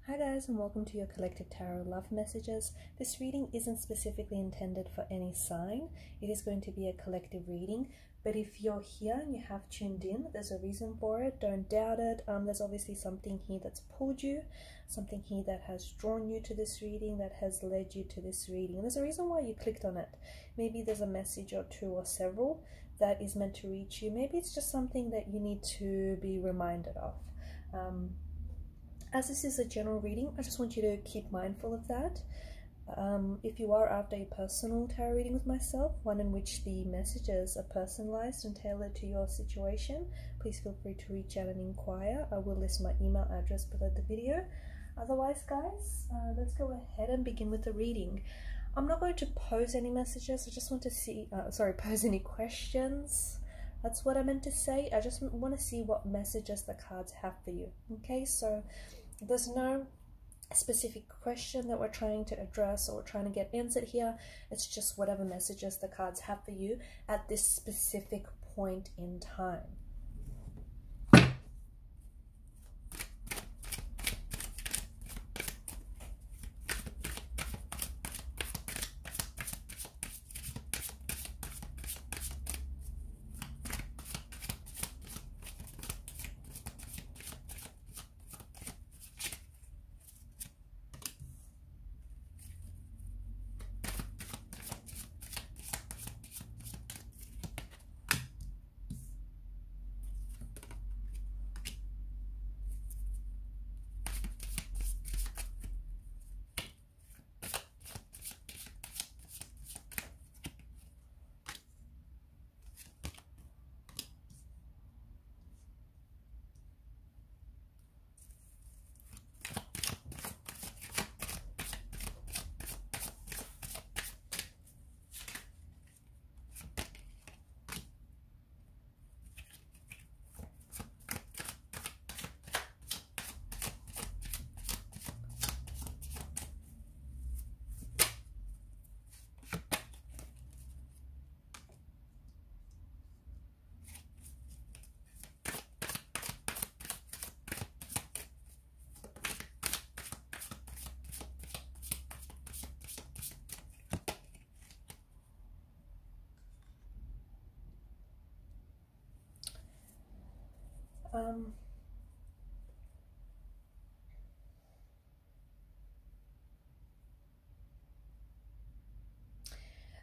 Hi guys, and welcome to your collective tarot love messages. This reading isn't specifically intended for any sign. It is going to be a collective reading, but if you're here and you have tuned in, there's a reason for it. Don't doubt it. There's obviously something here that's pulled you, something here that has drawn you to this reading, that has led you to this reading. And there's a reason why you clicked on it. Maybe there's a message or two or several that is meant to reach you. Maybe it's just something that you need to be reminded of. As this is a general reading, I just want you to keep mindful of that. If you are after a personal tarot reading with myself, one in which the messages are personalized and tailored to your situation, please feel free to reach out and inquire. I will list my email address below the video. Otherwise, guys, let's go ahead and begin with the reading. I'm not going to pose any messages. I just want to see, pose any questions. That's what I meant to say. I just want to see what messages the cards have for you. Okay, so there's no specific question that we're trying to address or trying to get answered here. It's just whatever messages the cards have for you at this specific point in time.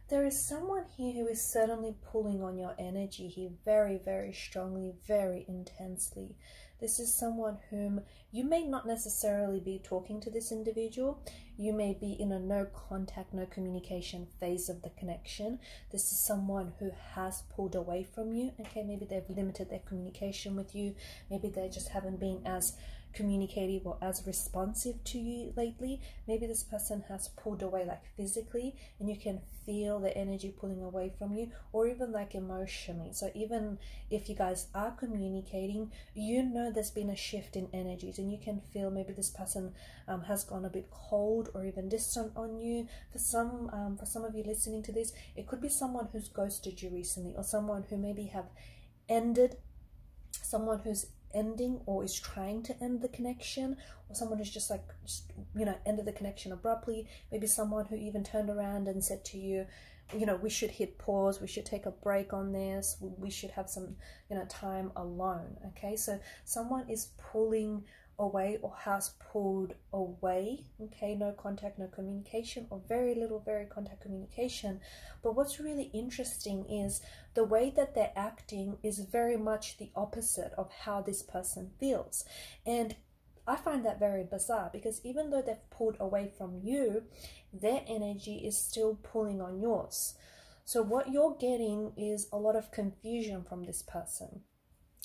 There is someone here who is certainly pulling on your energy here very, very strongly, very intensely. This is someone whom you may not necessarily be talking to this individual. You may be in a no contact, no communication phase of the connection. This is someone who has pulled away from you. Okay, maybe they've limited their communication with you. Maybe they just haven't been as communicative or as responsive to you lately. Maybe this person has pulled away, like physically, and you can feel the energy pulling away from you, or even like emotionally. So even if you guys are communicating, you know there's been a shift in energies, and you can feel maybe this person has gone a bit cold or even distant on you. For some of you listening to this, it could be someone who's ghosted you recently, or someone who maybe have ended, someone who's ending or is trying to end the connection, or someone who's just ended the connection abruptly. Maybe someone who even turned around and said to you, we should hit pause, we should take a break on this, we should have some time alone. Okay, so someone is pulling away or has pulled away. Okay, no contact, no communication, or very little contact communication. But what's really interesting is the way that they're acting is very much the opposite of how this person feels. And I find that very bizarre, because even though they've pulled away from you, their energy is still pulling on yours. So what you're getting is a lot of confusion from this person.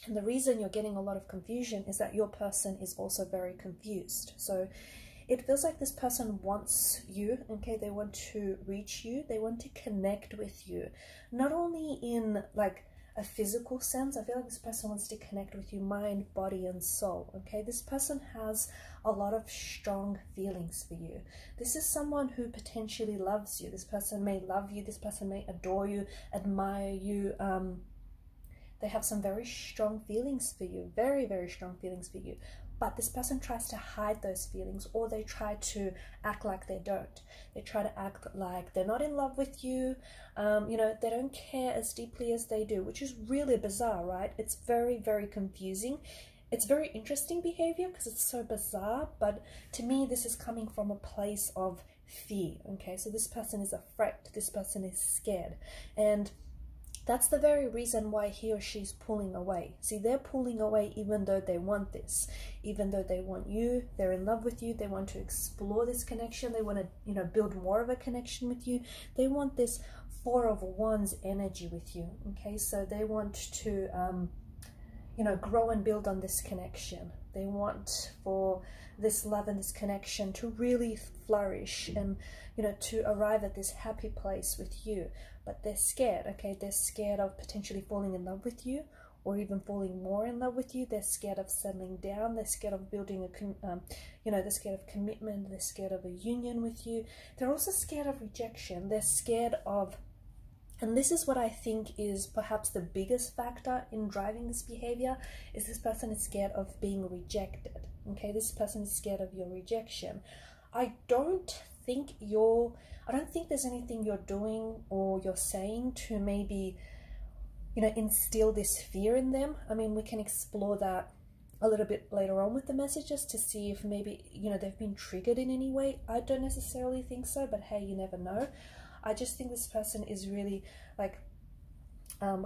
And the reason you're getting a lot of confusion is that your person is also very confused. So it feels like this person wants you, okay? They want to reach you. They want to connect with you. Not only in like a physical sense. I feel like this person wants to connect with you, mind, body, and soul, okay? This person has a lot of strong feelings for you. This is someone who potentially loves you. This person may love you. This person may adore you, admire you. They have some very strong feelings for you, very, very strong feelings for you. but this person tries to hide those feelings, or they try to act like they don't. They try to act like they're not in love with you. You know, they don't care as deeply as they do, which is really bizarre, right? It's very, very confusing. It's very interesting behavior because it's so bizarre, but to me, this is coming from a place of fear, okay? So this person is afraid, this person is scared, and that's the very reason why he or she's pulling away. See, they're pulling away even though they want this, even though they want you, they're in love with you, they want to explore this connection, they want to, you know, build more of a connection with you. They want this Four of Wands energy with you, okay? So they want to, you know, grow and build on this connection. They want for this love and this connection to really flourish and, you know, to arrive at this happy place with you. But they're scared, okay? They're scared of potentially falling in love with you, or even falling more in love with you. They're scared of settling down. They're scared of building a, you know, they're scared of commitment. They're scared of a union with you. They're also scared of rejection. They're scared of, and this is what I think is perhaps the biggest factor in driving this behavior, is this person is scared of being rejected, okay? This person is scared of your rejection. I don't think there's anything you're doing or you're saying to maybe, you know, instill this fear in them. I mean, we can explore that a little bit later on with the messages to see if maybe, you know, they've been triggered in any way. I don't necessarily think so, but hey, you never know. I just think this person is really like,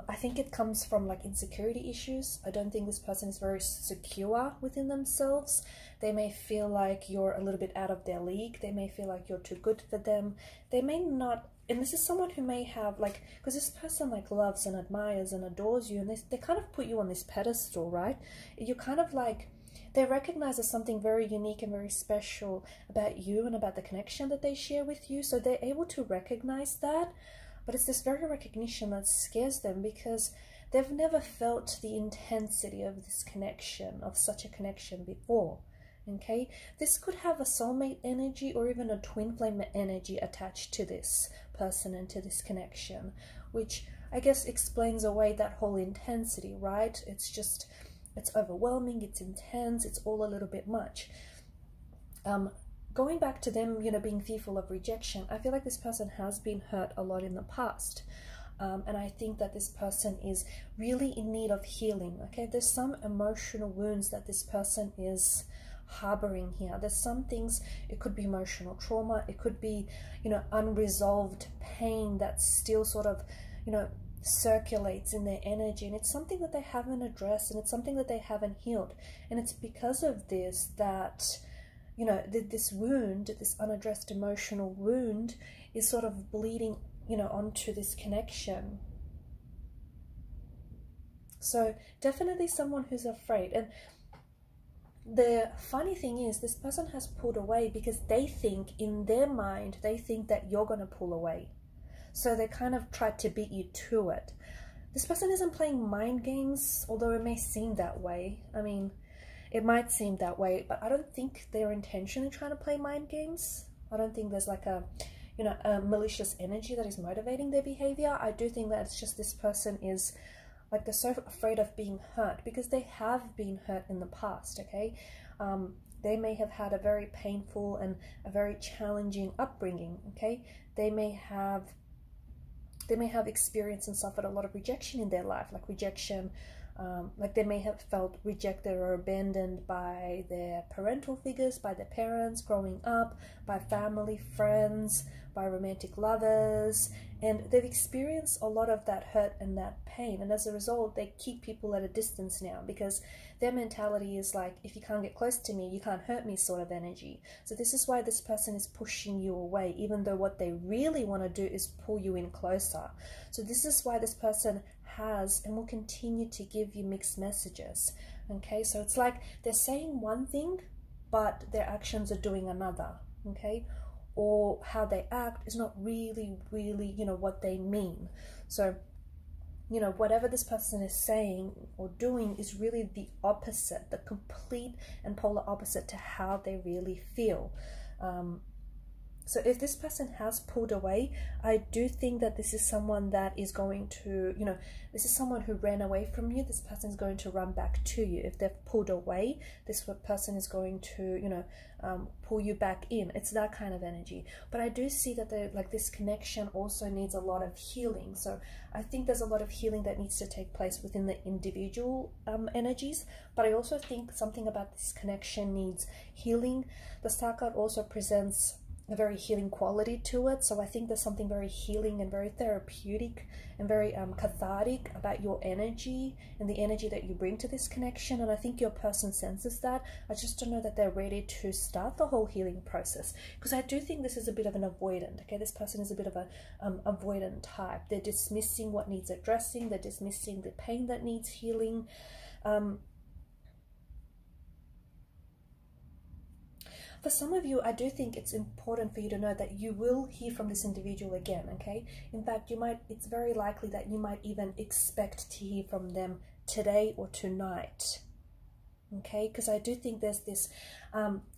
I think it comes from like insecurity issues. I don't think this person is very secure within themselves. They may feel like you're a little bit out of their league. They may feel like you're too good for them. They may not, and this is someone who may have like, because this person like loves and admires and adores you, and they kind of put you on this pedestal, right? You're kind of like, they recognize there's something very unique and very special about you and about the connection that they share with you. So they're able to recognize that. But it's this very recognition that scares them, because they've never felt the intensity of this connection, of such a connection before. Okay, this could have a soulmate energy or even a twin flame energy attached to this person and to this connection, which I guess explains away that whole intensity, right? It's just, it's overwhelming, it's intense, it's all a little bit much. Going back to them, you know, being fearful of rejection, I feel like this person has been hurt a lot in the past. And I think that this person is really in need of healing, okay? There's some emotional wounds that this person is harboring here. There's some things, it could be emotional trauma, it could be, you know, unresolved pain that still sort of, you know, circulates in their energy, and it's something that they haven't addressed, and it's something that they haven't healed. And it's because of this that, you know, this wound, this unaddressed emotional wound is sort of bleeding, you know, onto this connection. So definitely someone who's afraid. And the funny thing is, this person has pulled away because they think, in their mind, they think that you're going to pull away. So they kind of try to beat you to it. This person isn't playing mind games, although it may seem that way. I mean, it might seem that way, but I don't think they're intentionally trying to play mind games. I don't think there's like a, you know, a malicious energy that is motivating their behavior. I do think that it's just this person is like, they're so afraid of being hurt because they have been hurt in the past, okay? They may have had a very painful and a very challenging upbringing, okay? They may have experienced and suffered a lot of rejection in their life, like rejection, like they may have felt rejected or abandoned by their parental figures, by their parents growing up, by family, friends, by romantic lovers, and they've experienced a lot of that hurt and that pain, and as a result they keep people at a distance now, because their mentality is like, if you can't get close to me, you can't hurt me, sort of energy. So this is why this person is pushing you away, even though what they really want to do is pull you in closer. So this is why this person has and will continue to give you mixed messages, okay? So it's like they're saying one thing, but their actions are doing another, okay? Or how they act is not really, you know, what they mean. So, you know, whatever this person is saying or doing is really the opposite, the complete and polar opposite to how they really feel. So if this person has pulled away, I do think that this is someone that is going to, you know, this is someone who ran away from you. This person is going to run back to you. If they've pulled away, this person is going to, you know, pull you back in. It's that kind of energy. But I do see that like this connection also needs a lot of healing. So I think there's a lot of healing that needs to take place within the individual energies. But I also think something about this connection needs healing. The Star card also presents a very healing quality to it. So I think there's something very healing and very therapeutic and very cathartic about your energy and the energy that you bring to this connection. And I think your person senses that. I just don't know that they're ready to start the whole healing process, because I do think this is a bit of an avoidant. Okay, this person is a bit of a avoidant type. They're dismissing what needs addressing. They're dismissing the pain that needs healing. For some of you, I do think it's important for you to know that you will hear from this individual again, okay? In fact, it's very likely that you might even expect to hear from them today or tonight, okay? Because I do think there's this,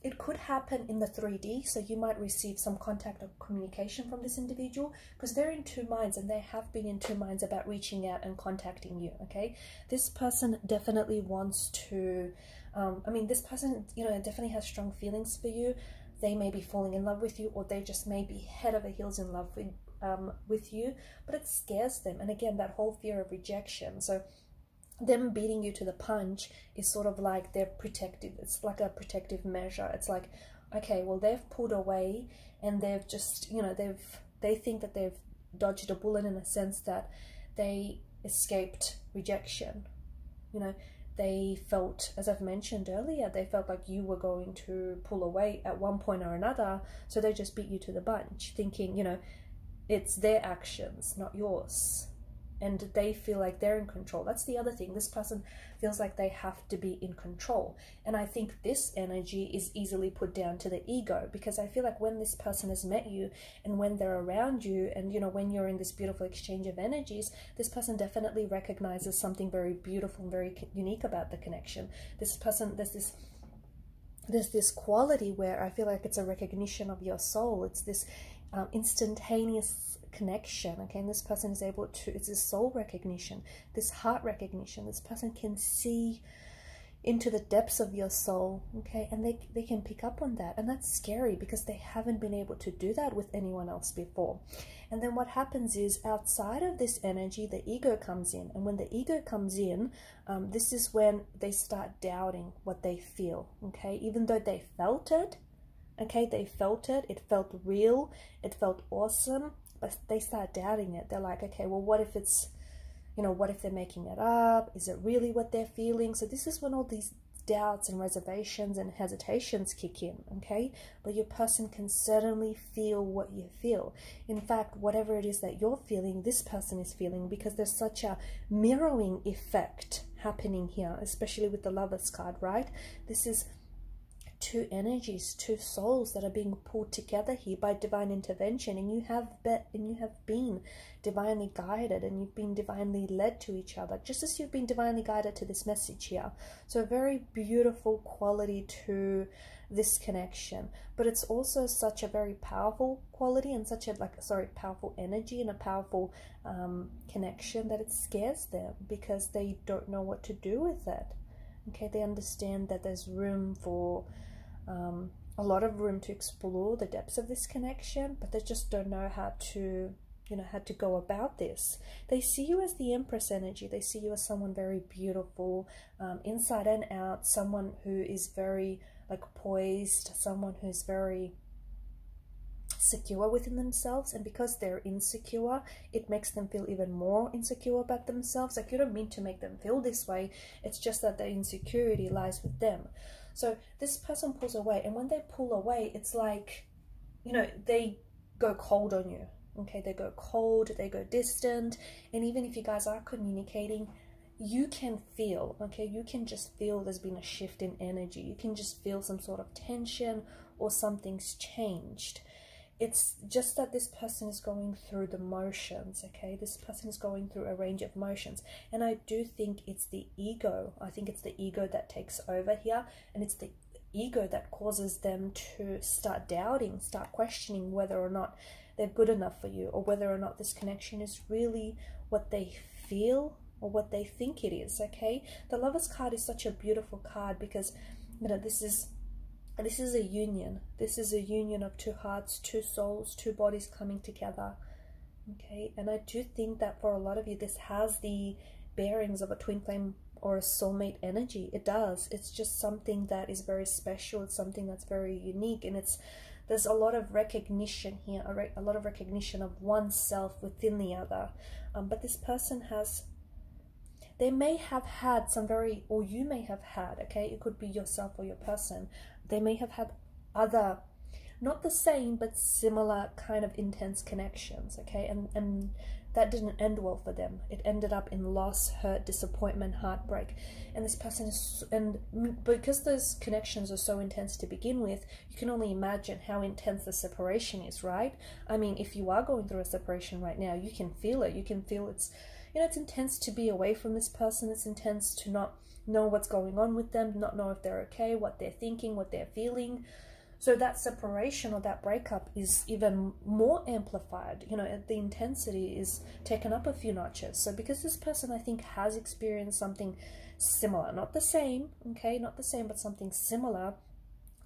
it could happen in the 3D, so you might receive some contact or communication from this individual, because they're in two minds, and they have been in two minds about reaching out and contacting you, okay? This person definitely wants to... I mean, this person, you know, definitely has strong feelings for you. They may be falling in love with you, or they just may be head over heels in love with you, but it scares them. And again, that whole fear of rejection. So them beating you to the punch is sort of like they're protective. It's like a protective measure. It's like, okay, well, they've pulled away, and they've just, you know, they think that they've dodged a bullet in a sense that they escaped rejection, you know. They felt, as I've mentioned earlier, they felt like you were going to pull away at one point or another, so they just beat you to the punch, thinking, you know, it's their actions, not yours. And they feel like they're in control. That's the other thing. This person feels like they have to be in control. And I think this energy is easily put down to the ego, because I feel like when this person has met you and when they're around you and, you know, when you're in this beautiful exchange of energies, this person definitely recognizes something very beautiful and very unique about the connection. This person, there's this quality where I feel like it's a recognition of your soul. It's this instantaneous connection, okay? And this person is able to, it's this soul recognition, this heart recognition. This person can see into the depths of your soul, okay? And they can pick up on that, and that's scary because they haven't been able to do that with anyone else before. And then what happens is, outside of this energy, the ego comes in, and when the ego comes in, this is when they start doubting what they feel, okay? Even though they felt it, okay, they felt it, it felt real, it felt awesome, but they start doubting it. They're like, okay, well, what if it's, you know, what if they're making it up? Is it really what they're feeling? So this is when all these doubts and reservations and hesitations kick in, okay? But your person can certainly feel what you feel. In fact, whatever it is that you're feeling, this person is feeling, because there's such a mirroring effect happening here, especially with the Lovers card, right? This is two energies, two souls that are being pulled together here by divine intervention, and you have been divinely guided, and you've been divinely led to each other, just as you've been divinely guided to this message here. So a very beautiful quality to this connection, but it's also such a very powerful quality and such a powerful energy and a powerful connection that it scares them, because they don't know what to do with it. Okay, they understand that there's room for a lot of room to explore the depths of this connection, but they just don't know how to, you know, how to go about this. They see you as the Empress energy. They see you as someone very beautiful, inside and out, someone who is very like poised, someone who's very secure within themselves, and because they're insecure, it makes them feel even more insecure about themselves. Like, you don't mean to make them feel this way, it's just that the insecurity lies with them. So this person pulls away, and when they pull away, it's like, you know, they go cold on you, okay? They go cold, they go distant, and even if you guys are communicating, you can feel, okay, you can just feel there's been a shift in energy. You can just feel some sort of tension or something's changed. It's just that this person is going through the motions, okay? This person is going through a range of motions. And I do think it's the ego. I think it's the ego that takes over here. And it's the ego that causes them to start doubting, start questioning whether or not they're good enough for you, or whether or not this connection is really what they feel or what they think it is. Okay, the Lovers card is such a beautiful card because, you know, this is a union. This is a union of two hearts, two souls, two bodies coming together. Okay, and I do think that for a lot of you, this has the bearings of a twin flame or a soulmate energy. It does. It's just something that is very special. It's something that's very unique, and there's a lot of recognition here, a lot of recognition of oneself within the other. But this person they may have had some very, or you may have had, okay, it could be yourself or your person, they may have had other, not the same, but similar kind of intense connections, okay, and that didn't end well for them. It ended up in loss, hurt, disappointment, heartbreak. And this person is, and because those connections are so intense to begin with, you can only imagine how intense the separation is, right? I mean, if you are going through a separation right now, you can feel it. You can feel it's, you know, it's intense to be away from this person. It's intense to not know what's going on with them, not know if they're okay, what they're thinking, what they're feeling. So that separation or that breakup is even more amplified. You know, the intensity is taken up a few notches. So because this person, I think, has experienced something similar, not the same, okay, not the same, but something similar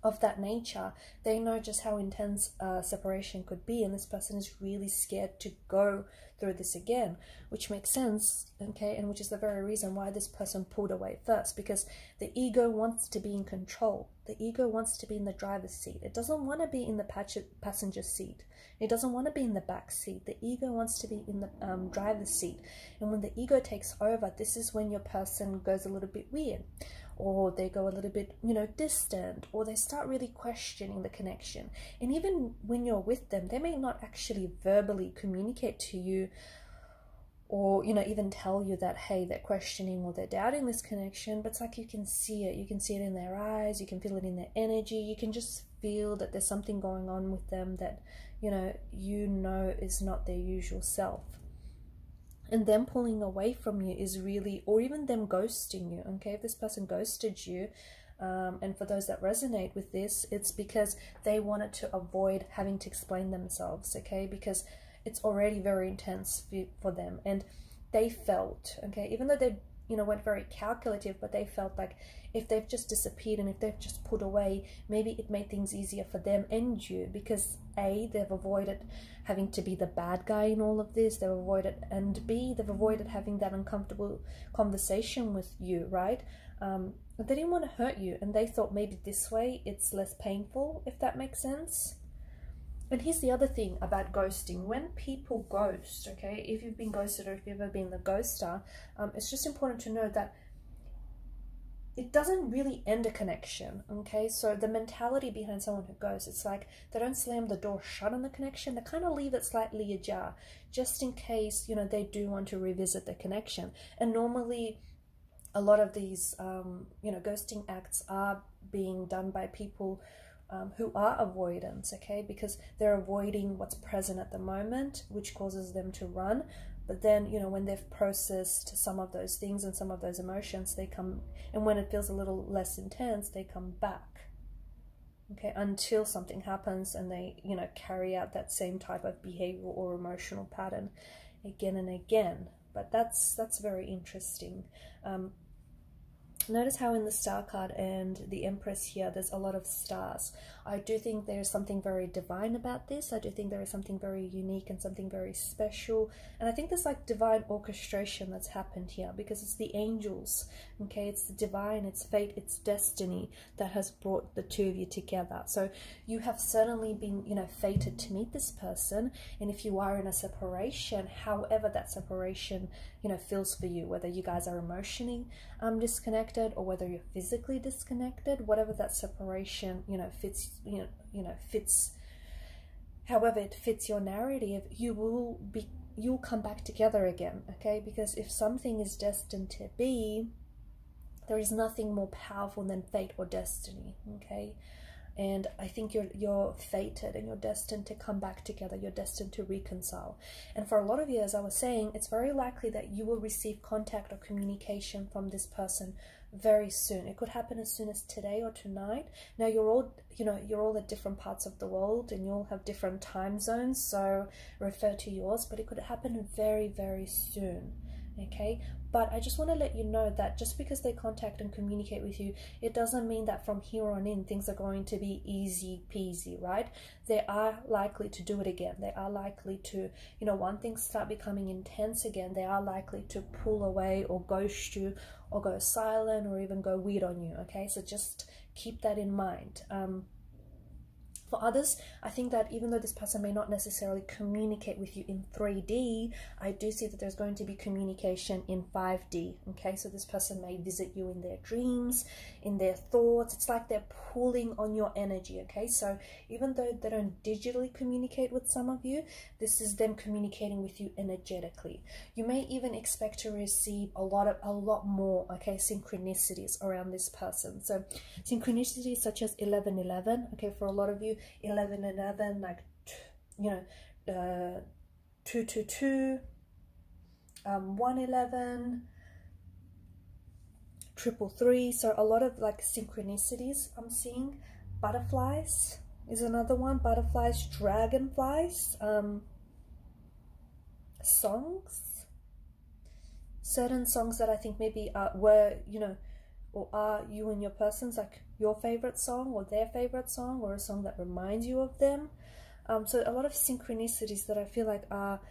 of that nature, they know just how intense separation could be, and this person is really scared to go through this again, which makes sense, okay, and which is the very reason why this person pulled away first, because the ego wants to be in control. The ego wants to be in the driver's seat. It doesn't want to be in the passenger seat. It doesn't want to be in the back seat. The ego wants to be in the driver's seat, and when the ego takes over, this is when your person goes a little bit weird, or they go a little bit, you know, distant, or they start really questioning the connection. And even when you're with them, they may not actually verbally communicate to you, or, you know, even tell you that, hey, they're questioning or they're doubting this connection, but it's like you can see it. You can see it in their eyes. You can feel it in their energy. You can just feel that there's something going on with them that, you know is not their usual self. And them pulling away from you is really, or even them ghosting you, okay? If this person ghosted you, and for those that resonate with this, it's because they wanted to avoid having to explain themselves, okay? Because it's already very intense for them. And they felt, okay, even though they, you know, weren't very calculative, but they felt like if they've just disappeared and if they've just put away, maybe it made things easier for them and you, because A, they've avoided having to be the bad guy in all of this, they've avoided, and B, they've avoided having that uncomfortable conversation with you, right? They didn't want to hurt you, and they thought maybe this way it's less painful, if that makes sense. And here's the other thing about ghosting. When people ghost, okay, if you've been ghosted or if you've ever been the ghoster, it's just important to know that it doesn't really end a connection, okay? So the mentality behind someone who ghosts, it's like they don't slam the door shut on the connection. They kind of leave it slightly ajar, just in case, you know, they do want to revisit the connection. And normally a lot of these, you know, ghosting acts are being done by people who are avoidants, okay, because they're avoiding what's present at the moment, which causes them to run. But then, you know, when they've processed some of those things and some of those emotions, they come, and when it feels a little less intense, they come back, okay, until something happens and they, you know, carry out that same type of behavioral or emotional pattern again and again. But that's very interesting. Notice how in the Star card and the Empress here, there's a lot of stars. I do think there's something very divine about this. I do think there is something very unique and something very special. And I think there's like divine orchestration that's happened here, because it's the angels, okay? It's the divine, it's fate, it's destiny that has brought the two of you together. So you have certainly been, you know, fated to meet this person. And if you are in a separation, however that separation, you know, feels for you, whether you guys are emotionally disconnected, or whether you're physically disconnected, whatever that separation, you know, fits, fits, however it fits your narrative, you'll come back together again, okay? Because if something is destined to be, there is nothing more powerful than fate or destiny, okay? and I think you're fated and you're destined to come back together. You're destined to reconcile. And for a lot of you, as I was saying, it's very likely that you will receive contact or communication from this person very soon. It could happen as soon as today or tonight. Now you're all at different parts of the world and you all have different time zones, so refer to yours, but it could happen very, very soon. Okay, but I just want to let you know that just because they contact and communicate with you, it doesn't mean that from here on in things are going to be easy peasy, right? They are likely to do it again. They are likely to, when things start becoming intense again, they are likely to pull away or ghost you or go silent or even go weird on you. Okay, so just keep that in mind. For others, I think that even though this person may not necessarily communicate with you in 3D, I do see that there's going to be communication in 5D, okay? So this person may visit you in their dreams, in their thoughts. It's like they're pulling on your energy, okay? So even though they don't digitally communicate with some of you, this is them communicating with you energetically. You may even expect to receive a lot more, okay, synchronicities around this person. So synchronicities such as 1111, okay, for a lot of you, 1111, like 222, 111, 333. So a lot of like synchronicities I'm seeing. Butterflies is another one. Butterflies, dragonflies, songs, certain songs that I think maybe were or are you and your person's, like your favorite song or their favorite song, or a song that reminds you of them. So a lot of synchronicities that I feel like are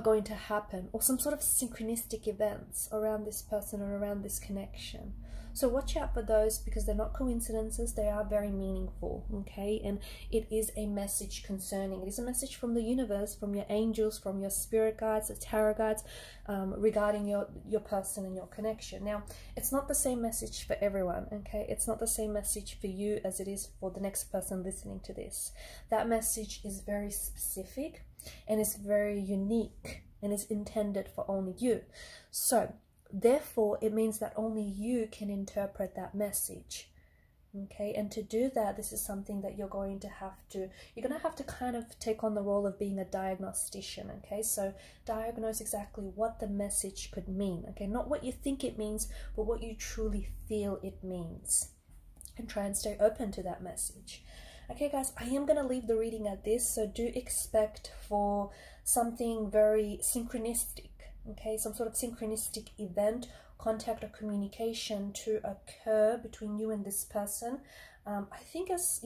going to happen, or some sort of synchronistic events around this person or around this connection. So watch out for those, because they're not coincidences. They are very meaningful, okay? And it is a message concerning. It is a message from the universe, from your angels, from your spirit guides, the tarot guides, regarding your person and your connection. Now, it's not the same message for everyone, okay? It's not the same message for you as it is for the next person listening to this. That message is very specific and it's very unique and is intended for only you. So therefore, it means that only you can interpret that message, okay? And to do that, this is something that you're going to have to kind of take on the role of being a diagnostician, okay? So diagnose exactly what the message could mean, okay? Not what you think it means, but what you truly feel it means, and try and stay open to that message. Okay, guys, I am going to leave the reading at this, so do expect for something very synchronistic, okay, some sort of synchronistic event, contact or communication to occur between you and this person. I think as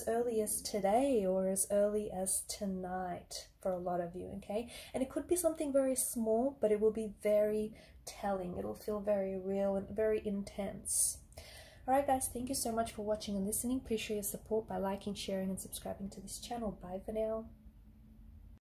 early as today or as early as tonight for a lot of you, okay? And it could be something very small, but it will be very telling. It will feel very real and very intense. Alright guys, thank you so much for watching and listening. Please show your support by liking, sharing and subscribing to this channel. Bye for now.